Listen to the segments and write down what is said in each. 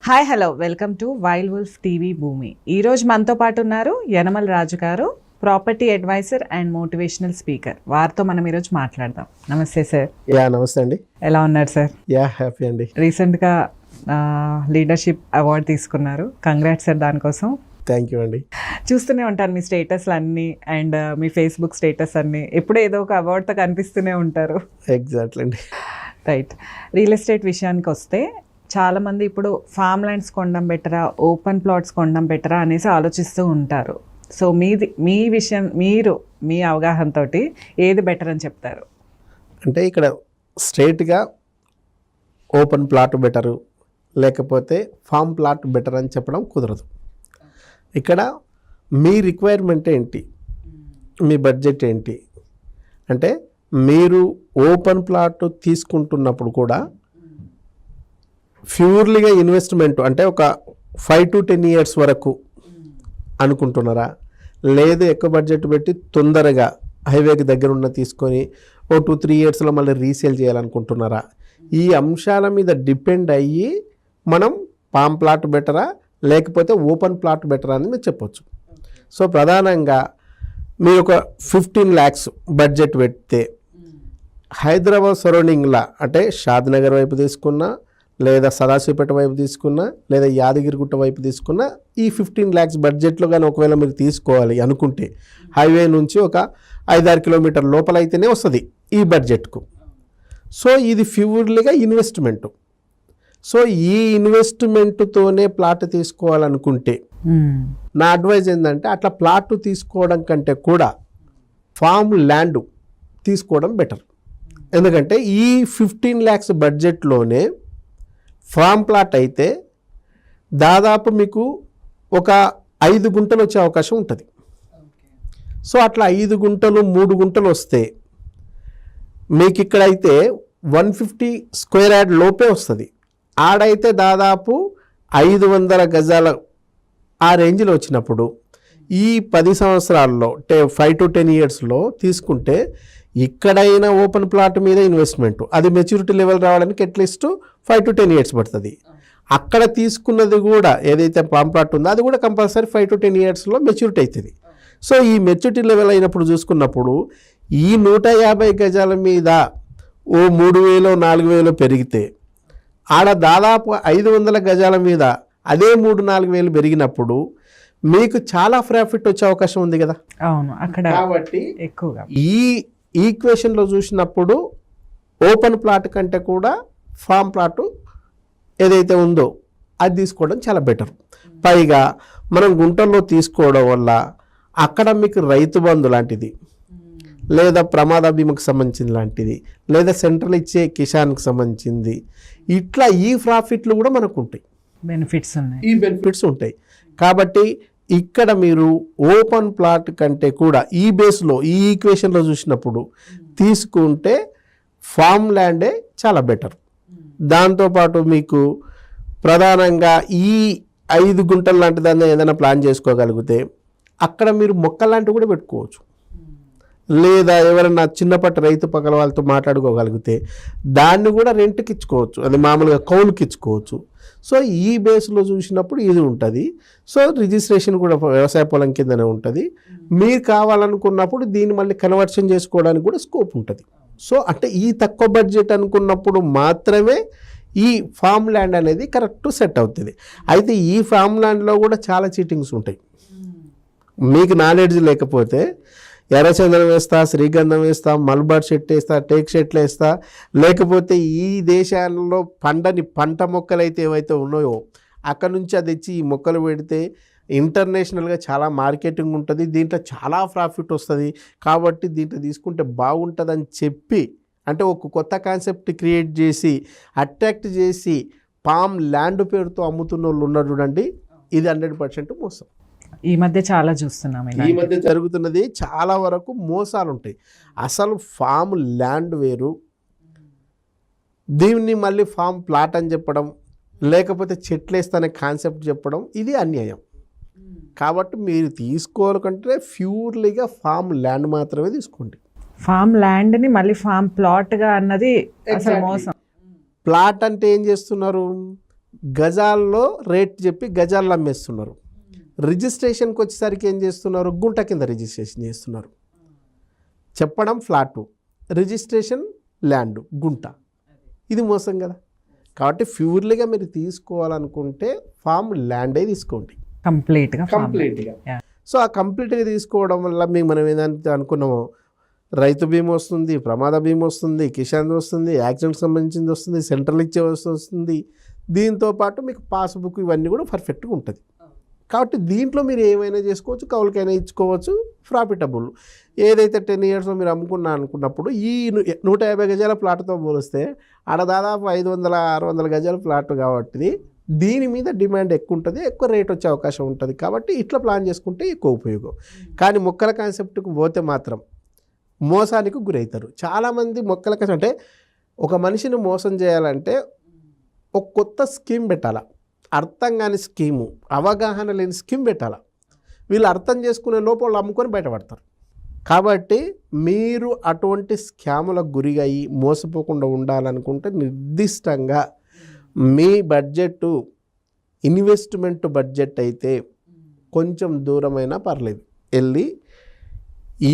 Hi hello welcome to wild wolf TV Bhoomi. ఈరోజు మనతో పాటు ఉన్నారు యనమల రాజు గారు, property advisor and motivational speaker. వారితో మనం ఈరోజు మాట్లాడదాం. నమస్తే సార్. నమస్తే అండి. ఎలా ఉన్నారు సార్? హ్యాపీ అండి. రీసెంట్గా లీడర్షిప్ అవార్డు తీసుకున్నారు. కంగ్రాట్స్ సార్ దానికోసం. థ్యాంక్ యూ అండి. చూస్తూనే ఉంటాను మీ స్టేటస్లు అన్నీ అండ్ మీ ఫేస్బుక్ స్టేటస్ అన్నీ. ఎప్పుడూ ఏదో ఒక అవార్డుతో కనిపిస్తూనే ఉంటారు. ఎగ్జాక్ట్లీ అండి. రైట్. రియల్ ఎస్టేట్ విషయానికి వస్తే చాలామంది ఇప్పుడు ఫామ్ ల్యాండ్స్ కొనడం బెటరా, ఓపెన్ ప్లాట్స్ కొనడం బెటరా అనేసి ఆలోచిస్తూ ఉంటారు. సో మీ విషయం, మీరు మీ అవగాహనతో ఏది బెటర్ అని చెప్తారు? అంటే ఇక్కడ స్ట్రైట్గా ఓపెన్ ప్లాట్ బెటరు లేకపోతే ఫామ్ ప్లాట్ బెటర్ అని చెప్పడం కుదరదు. ఇక్కడ మీ రిక్వైర్మెంట్ ఏంటి, మీ బడ్జెట్ ఏంటి అంటే మీరు ఓపెన్ ప్లాట్ తీసుకుంటున్నప్పుడు కూడా ప్యూర్లీగా ఇన్వెస్ట్మెంట్ అంటే ఒక 5 to 10 years వరకు అనుకుంటున్నారా, లేదు ఎక్కువ బడ్జెట్ పెట్టి తొందరగా హైవేకి దగ్గర ఉన్న తీసుకొని 2-3 yearsలో మళ్ళీ రీసేల్ చేయాలనుకుంటున్నారా? ఈ అంశాల మీద డిపెండ్ అయ్యి మనం ఫామ్ ప్లాట్ బెటరా లేకపోతే ఓపెన్ ప్లాట్ బెటరా అని మీరు చెప్పొచ్చు. సో ప్రధానంగా మీరు ఒక 15 lakhs బడ్జెట్ పెడితే హైదరాబాద్ సరౌండింగ్లా అంటే షాద్నగర్ వైపు తీసుకున్నా, లేదా సదాశివపేట వైపు తీసుకున్నా, లేదా యాదగిరిగుట్ట వైపు తీసుకున్నా, ఈ 15 lakhs బడ్జెట్లో కానీ ఒకవేళ మీరు తీసుకోవాలి అనుకుంటే హైవే నుంచి ఒక 5-6 kilometer లోపల అయితేనే వస్తుంది ఈ బడ్జెట్కు. సో ఇది ప్యూర్లీగా ఇన్వెస్ట్మెంట్. సో ఈ ఇన్వెస్ట్మెంట్తోనే ప్లాట్ తీసుకోవాలనుకుంటే నా అడ్వైజ్ ఏంటంటే అట్లా ప్లాట్ తీసుకోవడం కంటే కూడా ఫామ్ ల్యాండ్ తీసుకోవడం బెటర్. ఎందుకంటే ఈ 15 lakhs బడ్జెట్లోనే ఫామ్ ప్లాట్ అయితే దాదాపు మీకు ఒక 5 గుంటలు వచ్చే అవకాశం ఉంటుంది. సో అట్లా 5 గుంటలు 3 గుంటలు వస్తే మీకు ఇక్కడైతే 150 square yard లోపే వస్తుంది. ఆడైతే దాదాపు 500 గజాల ఆ రేంజ్లో వచ్చినప్పుడు ఈ 10 సంవత్సరాల్లో 5 to 10 yearsలో తీసుకుంటే ఇక్కడైనా ఓపెన్ ప్లాట్ మీద ఇన్వెస్ట్మెంట్, అది మెచ్యూరిటీ లెవెల్ రావడానికి అట్లీస్ట్ 5 to 10 years పడుతుంది. అక్కడ తీసుకున్నది కూడా ఏదైతే ఫామ్ ప్లాట్ ఉందో అది కూడా కంపల్సరీ 5 to 10 yearsలో మెచ్యూరిటీ అవుతుంది. సో ఈ మెచ్యూరిటీ లెవెల్ అయినప్పుడు చూసుకున్నప్పుడు ఈ 150 గజాల మీద ఓ 3,000-4,000 పెరిగితే ఆడ దాదాపు 500 గజాల మీద అదే 3-4,000 పెరిగినప్పుడు మీకు చాలా ప్రాఫిట్ వచ్చే అవకాశం ఉంది కదా. అవును, అక్కడ కాబట్టి ఎక్కువగా ఈ ఈక్వేషన్లో చూసినప్పుడు ఓపెన్ ప్లాట్ కంటే కూడా ఫామ్ ప్లాట్ ఏదైతే ఉందో అది తీసుకోవడం చాలా బెటర్. పైగా మనం గుంటల్లో తీసుకోవడం వల్ల అక్కడ మీకు రైతు బంధు లాంటిది, లేదా ప్రమాద బీమాకు సంబంధించింది లాంటిది, లేదా సెంట్రల్ ఇచ్చే కిసాన్కి సంబంధించింది, ఇట్లా ఈ ప్రాఫిట్లు కూడా మనకు ఉంటాయి, బెనిఫిట్స్ ఉన్నాయి, ఈ బెనిఫిట్స్ ఉంటాయి. కాబట్టి ఇక్కడ మీరు ఓపెన్ ప్లాట్ కంటే కూడా ఈ బేస్లో ఈ ఈక్వేషన్లో చూసినప్పుడు తీసుకుంటే ఫామ్ ల్యాండే చాలా బెటర్. దాంతోపాటు మీకు ప్రధానంగా ఈ 5 గుంటలు లాంటి దాన్ని ఏదైనా ప్లాన్ చేసుకోగలిగితే అక్కడ మీరు మొక్కలు లాంటివి కూడా పెట్టుకోవచ్చు, లేదా ఎవరైనా చిన్నపాటి రైతు పక్కల వాళ్ళతో మాట్లాడుకోగలిగితే దాన్ని కూడా రెంట్కి ఇచ్చుకోవచ్చు, అది మామూలుగా కౌలుకి ఇచ్చుకోవచ్చు. సో ఈ బేస్లో చూసినప్పుడు ఇది ఉంటుంది. సో రిజిస్ట్రేషన్ కూడా వ్యవసాయ పొలం కిందనే ఉంటుంది. మీరు కావాలనుకున్నప్పుడు దీన్ని మళ్ళీ కన్వర్షన్ చేసుకోవడానికి కూడా స్కోప్ ఉంటుంది. సో అంటే ఈ తక్కువ బడ్జెట్ అనుకున్నప్పుడు మాత్రమే ఈ ఫామ్ ల్యాండ్ అనేది కరెక్ట్ సెట్ అవుతుంది. అయితే ఈ ఫామ్ ల్యాండ్లో కూడా చాలా చీటింగ్స్ ఉంటాయి. మీకు నాలెడ్జ్ లేకపోతే ఎర్రచందనం వేస్తా, శ్రీగంధం వేస్తా, మల్బార్ చెట్టు వేస్తా, టేక్ చెట్లు వేస్తా, లేకపోతే ఈ దేశాల్లో పండని పంట మొక్కలు అయితే ఏవైతే ఉన్నాయో అక్కడ నుంచి అది తెచ్చి ఈ మొక్కలు పెడితే ఇంటర్నేషనల్గా చాలా మార్కెటింగ్ ఉంటుంది, దీంట్లో చాలా ప్రాఫిట్ వస్తుంది, కాబట్టి దీంట్లో తీసుకుంటే బాగుంటుందని చెప్పి అంటే ఒక కొత్త కాన్సెప్ట్ క్రియేట్ చేసి అట్రాక్ట్ చేసి ఫామ్ ల్యాండ్ పేరుతో అమ్ముతున్న వాళ్ళు ఉన్నారు చూడండి, ఇది 100% మోసం. ఈ మధ్య చాలా చూస్తున్నాం, ఈ మధ్య జరుగుతున్నది చాలా వరకు మోసాలు ఉంటాయి. అసలు ఫామ్ ల్యాండ్ వేరు, దీన్ని మళ్ళీ ఫామ్ ప్లాట్ అని చెప్పడం, లేకపోతే చెట్లు వేస్తానే కాన్సెప్ట్ చెప్పడం, ఇది అన్యాయం. కాబట్టి మీరు తీసుకోవాలంటే ప్యూర్లీగా ఫామ్ ల్యాండ్ మాత్రమే తీసుకోండి. ఫామ్ ల్యాండ్ని మళ్ళీ ఫామ్ ప్లాట్గా అన్నది అసలు మోసం. ప్లాట్ అంటే ఏం చేస్తున్నారు, గజాల్లో రేట్ చెప్పి గజాల్లో అమ్మేస్తున్నారు. రిజిస్ట్రేషన్కి వచ్చేసరికి ఏం చేస్తున్నారు, గుంట కింద రిజిస్ట్రేషన్ చేస్తున్నారు. చెప్పడం ఫ్లాటు, రిజిస్ట్రేషన్ ల్యాండ్ గుంట. ఇది మోసం కదా. కాబట్టి ప్యూర్లీగా మీరు తీసుకోవాలనుకుంటే ఫామ్ ల్యాండే తీసుకోండి కంప్లీట్గా. సో ఆ కంప్లీట్గా తీసుకోవడం వల్ల మీకు మనం ఏదంటే అనుకున్నామో రైతు బీమా వస్తుంది, ప్రమాద బీమా వస్తుంది, కిసాన్ వస్తుంది, యాక్సిడెంట్కి సంబంధించింది వస్తుంది, సెంట్రల్ ఇచ్చే వస్తుంది. దీంతోపాటు మీకు పాస్బుక్ ఇవన్నీ కూడా పర్ఫెక్ట్గా ఉంటుంది. కాబట్టి దీంట్లో మీరు ఏమైనా చేసుకోవచ్చు, కౌలుకైనా ఇచ్చుకోవచ్చు, ప్రాఫిటబుల్. ఏదైతే 10 years మీరు అనుకున్నప్పుడు ఈ 150 గజాల ప్లాట్తో పోలిస్తే ఆడ దాదాపు 500-600 గజాల ప్లాట్ కాబట్టి దీని మీద డిమాండ్ ఎక్కువ ఉంటుంది, ఎక్కువ రేట్ వచ్చే అవకాశం ఉంటుంది. కాబట్టి ఇట్లా ప్లాన్ చేసుకుంటే ఎక్కువ ఉపయోగం. కానీ మొక్కల కాన్సెప్ట్కి పోతే మాత్రం మోసానికి గురవుతారు చాలామంది. మొక్కల కాన్సెప్ట్ అంటే ఒక మనిషిని మోసం చేయాలంటే ఒక కొత్త స్కీమ్ పెట్టాలా, అర్థం కాని స్కీము, అవగాహన లేని స్కీమ్ పెట్టాలా. వీళ్ళు అర్థం చేసుకునే లోపల వాళ్ళు అమ్ముకొని బయటపడతారు. కాబట్టి మీరు అటువంటి స్కాములకు గురయ్యి మోసపోకుండా ఉండాలనుకుంటే నిర్దిష్టంగా మీ బడ్జెట్ ఇన్వెస్ట్మెంట్ బడ్జెట్ అయితే కొంచెం దూరమైనా పర్లేదు వెళ్ళి,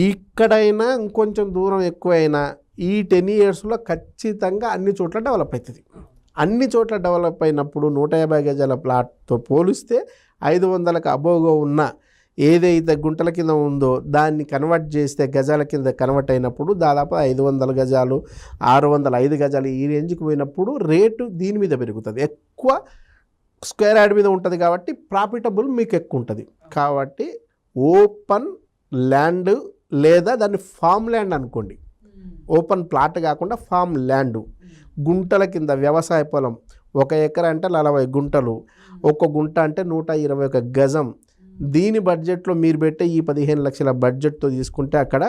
ఇక్కడైనా ఇంకొంచెం దూరం ఎక్కువైనా ఈ 10 yearsలో ఖచ్చితంగా అన్ని చోట్ల డెవలప్ అవుతుంది. అన్ని చోట్ల డెవలప్ అయినప్పుడు 150 గజాల ప్లాట్తో పోలిస్తే 500కు అబోవ్గా ఉన్న ఏదైతే గుంటల కింద ఉందో దాన్ని కన్వర్ట్ చేస్తే గజాల కింద కన్వర్ట్ అయినప్పుడు దాదాపు 500 గజాలు 605 గజాలు ఈ రేంజ్కి పోయినప్పుడు రేటు దీని మీద పెరుగుతుంది. ఎక్కువ స్క్వేర్ యార్డ్ మీద ఉంటుంది కాబట్టి ప్రాఫిటబుల్ మీకు ఎక్కువ ఉంటుంది. కాబట్టి ఓపెన్ ల్యాండ్ లేదా దాన్ని ఫామ్ ల్యాండ్ అనుకోండి. ఓపెన్ ప్లాట్ కాకుండా ఫామ్ ల్యాండ్, గుంటల కింద వ్యవసాయ పొలం. 1 ఎకరా అంటే 40 గుంటలు, 1 గుంట అంటే 121 గజం. దీని బడ్జెట్లో మీరు పెట్టే ఈ 15 లక్షల బడ్జెట్తో తీసుకుంటే అక్కడ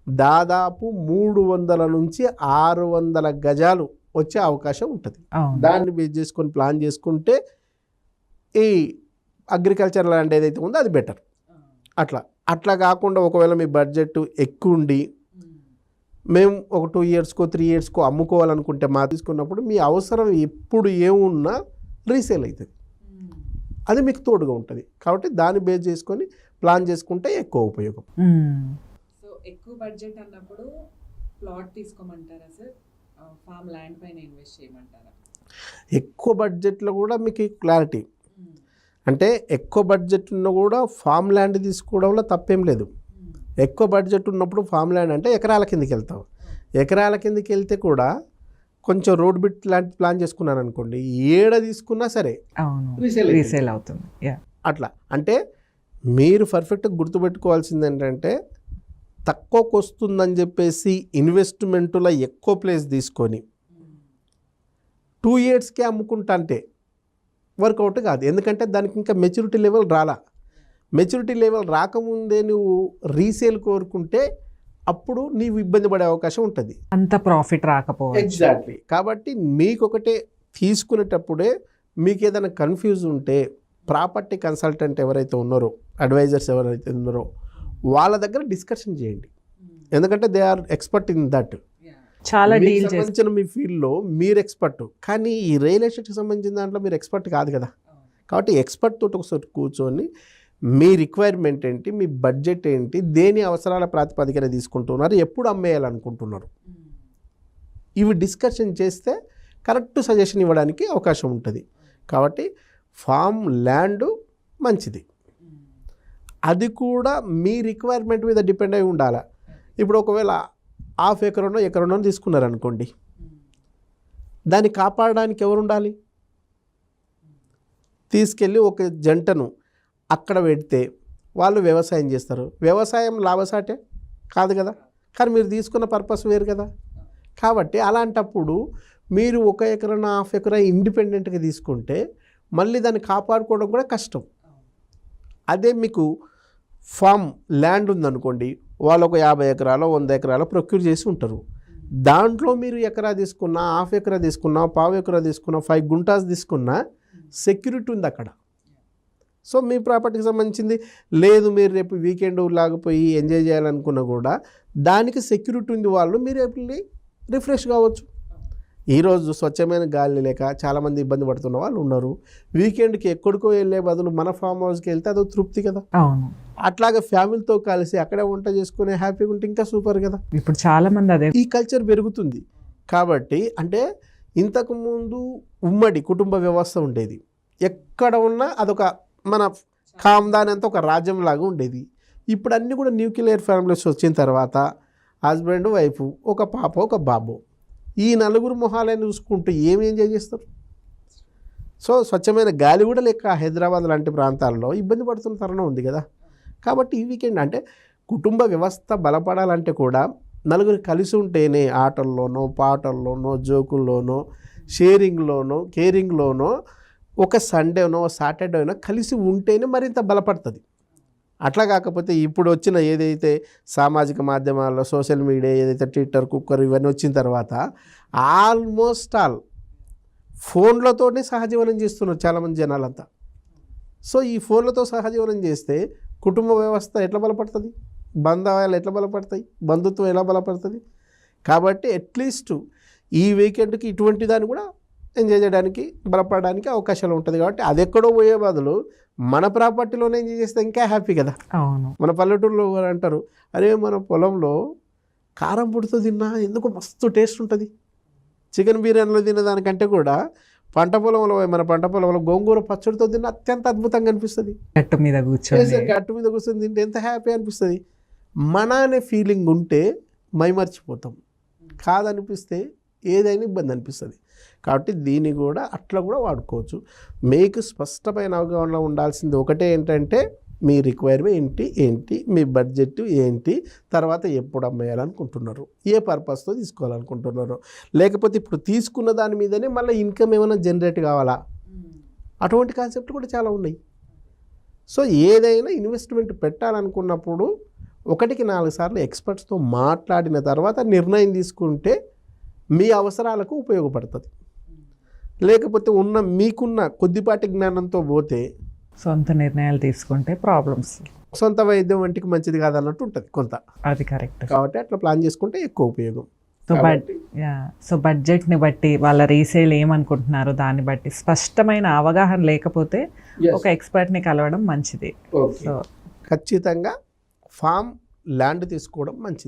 దాదాపు 300 నుంచి 600 గజాలు వచ్చే అవకాశం ఉంటుంది. దాన్ని బేస్ చేసుకొని ప్లాన్ చేసుకుంటే ఈ అగ్రికల్చర్ ల్యాండ్ ఏదైతే ఉందో అది బెటర్. అట్లా కాకుండా ఒకవేళ మీ బడ్జెట్ ఎక్కువ ఉండి మేము ఒక 2 yearsకో 3 yearsకో అమ్ముకోవాలనుకుంటే తీసుకున్నప్పుడు మీ అవసరం ఎప్పుడు ఏమున్నా రీసేల్ అవుతుంది. అది మీకు తోడుగా ఉంటుంది. కాబట్టి దాన్ని బేస్ చేసుకొని ప్లాన్ చేసుకుంటే ఎక్కువ ఉపయోగం. సో ఎక్కువ బడ్జెట్ అన్నప్పుడు ప్లాట్ తీసుకోమంటారా సార్, ఫామ్ ల్యాండ్ పైన ఇన్వెస్ట్ చేయమంటారా? ఎక్కువ బడ్జెట్లో కూడా మీకు క్లారిటీ అంటే ఎక్కువ బడ్జెట్ ఉన్న కూడా ఫామ్ ల్యాండ్ తీసుకోవడంలో తప్పేం లేదు. ఎక్కువ బడ్జెట్ ఉన్నప్పుడు ఫామ్ ల్యాండ్ అంటే ఎకరాల కిందకి వెళ్తాం. ఎకరాల కిందకి వెళ్తే కూడా కొంచెం రోడ్ బిట్ లాంటి ప్లాన్ చేసుకున్నాను అనుకోండి, ఏడ తీసుకున్నా సరే రీసేల్ అవుతుంది. అట్లా అంటే మీరు పర్ఫెక్ట్గా గుర్తుపెట్టుకోవాల్సింది ఏంటంటే తక్కువకు వస్తుందని చెప్పేసి ఇన్వెస్ట్మెంట్లో ఎక్కువ ప్లేస్ తీసుకొని 2 yearsకే అమ్ముకుంటా అంటే వర్కౌట్ కాదు. ఎందుకంటే దానికి ఇంకా మెచ్యూరిటీ లెవెల్ రాలా. మెచ్యూరిటీ లెవెల్ రాకముందే నువ్వు రీసేల్ కోరుకుంటే అప్పుడు నీవు ఇబ్బంది పడే అవకాశం ఉంటుంది, అంత ప్రాఫిట్ రాకపోవచ్చు. ఎగ్జాక్ట్లీ. కాబట్టి మీకు ఒకటే తీసుకునేటప్పుడే మీకు ఏదైనా కన్ఫ్యూజ్ ఉంటే ప్రాపర్టీ కన్సల్టెంట్ ఎవరైతే ఉన్నారో, అడ్వైజర్స్ ఎవరైతే ఉన్నారో వాళ్ళ దగ్గర డిస్కషన్ చేయండి. ఎందుకంటే they are expert in that. చాలా డీల్ సంబంధించిన మీ ఫీల్డ్లో మీరు ఎక్స్పర్ట్, కానీ ఈ రియల్ ఎస్టేట్కి సంబంధించిన దాంట్లో మీరు ఎక్స్పర్ట్ కాదు కదా. కాబట్టి ఎక్స్పర్ట్ తోటి ఒకసారి కూర్చొని మీ రిక్వైర్మెంట్ ఏంటి, మీ బడ్జెట్ ఏంటి, దేని అవసరాల ప్రాతిపదికన తీసుకుంటున్నారు, ఎప్పుడు అమ్మేయాలనుకుంటున్నారు, ఇవి డిస్కషన్ చేస్తే కరెక్ట్ సజెషన్ ఇవ్వడానికి అవకాశం ఉంటుంది. కాబట్టి ఫామ్ ల్యాండ్ మంచిది, అది కూడా మీ రిక్వైర్మెంట్ మీద డిపెండ్ అయి ఉండాలి. ఇప్పుడు ఒకవేళ 1/2 ఎకరనో ఎకరనో తీసుకున్నారనుకోండి, దాన్ని కాపాడడానికి ఎవరు ఉండాలి? తీసుకెళ్ళి ఒక జంటను అక్కడ పెడితే వాళ్ళు వ్యవసాయం చేస్తారు. వ్యవసాయం లాభసాటే కాదు కదా, కానీ మీరు తీసుకున్న పర్పస్ వేరు కదా. కాబట్టి అలాంటప్పుడు మీరు 1 ఎకరా 1/2 ఎకరా ఇండిపెండెంట్గా తీసుకుంటే మళ్ళీ దాన్ని కాపాడుకోవడం కూడా కష్టం. అదే మీకు ఫామ్ ల్యాండ్ ఉందనుకోండి, వాళ్ళు ఒక 50 ఎకరాలు 100 ఎకరాలు ప్రొక్యూర్ చేసి ఉంటారు. దాంట్లో మీరు ఎకరా తీసుకున్నా, 1/2 ఎకరా తీసుకున్నా, 1/4 ఎకరా తీసుకున్నా, 5 గుంటాస్ తీసుకున్నా సెక్యూరిటీ ఉంది అక్కడ. సో మీ ప్రాపర్టీకి సంబంధించింది లేదు, మీరు రేపు వీకెండ్ లాగిపోయి ఎంజాయ్ చేయాలనుకున్నా కూడా దానికి సెక్యూరిటీ ఉంది, వాళ్ళు మీరు వెళ్ళి రిఫ్రెష్ కావచ్చు. ఈరోజు స్వచ్ఛమైన గాలి లేక చాలామంది ఇబ్బంది పడుతున్న వాళ్ళు ఉన్నారు. వీకెండ్కి ఎక్కడికో వెళ్ళే బదులు మన ఫామ్ హౌస్కి వెళ్తే అదో తృప్తి కదా. అవును, అట్లాగే ఫ్యామిలీతో కలిసి అక్కడే వంట చేసుకుని హ్యాపీగా ఉంటే ఇంకా సూపర్ కదా. ఇప్పుడు చాలా మంది అదే. ఈ కల్చర్ పెరుగుతుంది కాబట్టి, అంటే ఇంతకుముందు ఉమ్మడి కుటుంబ వ్యవస్థ ఉండేది. ఎక్కడ ఉన్నా అదొక మన ఖాందాన్ అంతా ఒక రాజ్యం లాగా ఉండేది. ఇప్పుడు అన్నీ కూడా న్యూక్లియర్ ఫ్యామిలీస్ వచ్చిన తర్వాత హస్బెండ్ వైఫ్, ఒక పాప ఒక బాబు, ఈ నలుగురు మొహాలను చూసుకుంటూ ఏమి ఎంజాయ్ చేస్తారు? సో స్వచ్ఛమైన గాలి కూడా లేక హైదరాబాద్ లాంటి ప్రాంతాల్లో ఇబ్బంది పడుతున్న తరుణం ఉంది కదా. కాబట్టి ఈ వీకెండ్ అంటే కుటుంబ వ్యవస్థ బలపడాలంటే కూడా నలుగురు కలిసి ఉంటేనే ఆటల్లోనో పాటల్లోనో జోకుల్లోనో షేరింగ్లోనో కేరింగ్లోనో ఒక సండేనో సాటర్డేనో కలిసి ఉంటేనే మరింత బలపడుతుంది. అట్లా కాకపోతే ఇప్పుడు వచ్చిన ఏదైతే సామాజిక మాధ్యమాల్లో సోషల్ మీడియా ఏదైతే ట్విట్టర్ కుక్కర్ ఇవన్నీ వచ్చిన తర్వాత ఆల్మోస్ట్ ఆల్ ఫోన్లతోనే సహజీవనం చేస్తున్నారు చాలామంది జనాలంతా. సో ఈ ఫోన్లతో సహజీవనం చేస్తే కుటుంబ వ్యవస్థ ఎట్లా బలపడుతుంది? బంధాలు ఎట్లా బలపడతాయి? బంధుత్వం ఎలా బలపడుతుంది? కాబట్టి అట్లీస్ట్ ఈ వీకెండ్కి ఇటువంటి దాన్ని కూడా ఎంజాయ్ చేయడానికి బలపడడానికి అవకాశాలు ఉంటుంది. కాబట్టి అది ఎక్కడో పోయే బదులు మన ప్రాపర్టీలోనే ఎంజాయ్ చేస్తే ఇంకా హ్యాపీ కదా. అవును, మన పల్లెటూరులో అంటారు, అరే మన పొలంలో కారం పొడితో తిన్నా ఎందుకు మస్తు టేస్ట్ ఉంటుంది. చికెన్ బిర్యానీలో తిన్నదానికంటే కూడా పంట పొలంలో మన పంట పొలంలో గోంగూర పచ్చడితో తిన్న అత్యంత అద్భుతంగా అనిపిస్తుంది. గట్టు మీద కూర్చొని గట్టు మీద కూర్చొని తింటే ఎంత హ్యాపీ అనిపిస్తుంది. మన అనే ఫీలింగ్ ఉంటే మైమర్చిపోతాం, కాదనిపిస్తే ఏదైనా ఇబ్బంది అనిపిస్తుంది. కాబట్టి దీన్ని కూడా అట్లా కూడా వాడుకోవచ్చు. మీకు స్పష్టమైన అవగాహన ఉండాల్సింది ఒకటే ఏంటంటే మీ రిక్వైర్మెంట్ ఏంటి, మీ బడ్జెట్ ఏంటి, తర్వాత ఎప్పుడు అమ్మేయాలనుకుంటున్నారు, ఏ పర్పస్తో తీసుకోవాలనుకుంటున్నారు, లేకపోతే ఇప్పుడు తీసుకున్న దాని మీదనే మళ్ళీ ఇన్కమ్ ఏమైనా జనరేట్ కావాలా, అటువంటి కాన్సెప్ట్ కూడా చాలా ఉన్నాయి. సో ఏదైనా ఇన్వెస్ట్మెంట్ పెట్టాలనుకున్నప్పుడు 1-4 సార్లు ఎక్స్పర్ట్స్తో మాట్లాడిన తర్వాత నిర్ణయం తీసుకుంటే మీ అవసరాలకు ఉపయోగపడుతుంది. లేకపోతే మీకున్న కొద్దిపాటి జ్ఞానంతో పోతే సొంత నిర్ణయాలు తీసుకుంటే ప్రాబ్లమ్స్, సొంత వైద్యం వంటికి మంచిది కాదన్నట్టు ఉంటుంది కొంత. అది కరెక్ట్. కాబట్టి అట్లా ప్లాన్ చేసుకుంటే ఎక్కువ ఉపయోగం. సో బడ్జెట్ని బట్టి వాళ్ళ రీసేల్ ఏమనుకుంటున్నారు దాన్ని బట్టి స్పష్టమైన అవగాహన లేకపోతే ఒక ఎక్స్పర్ట్ని కలవడం మంచిది. సో ఖచ్చితంగా ఫామ్ ల్యాండ్ తీసుకోవడం మంచిది.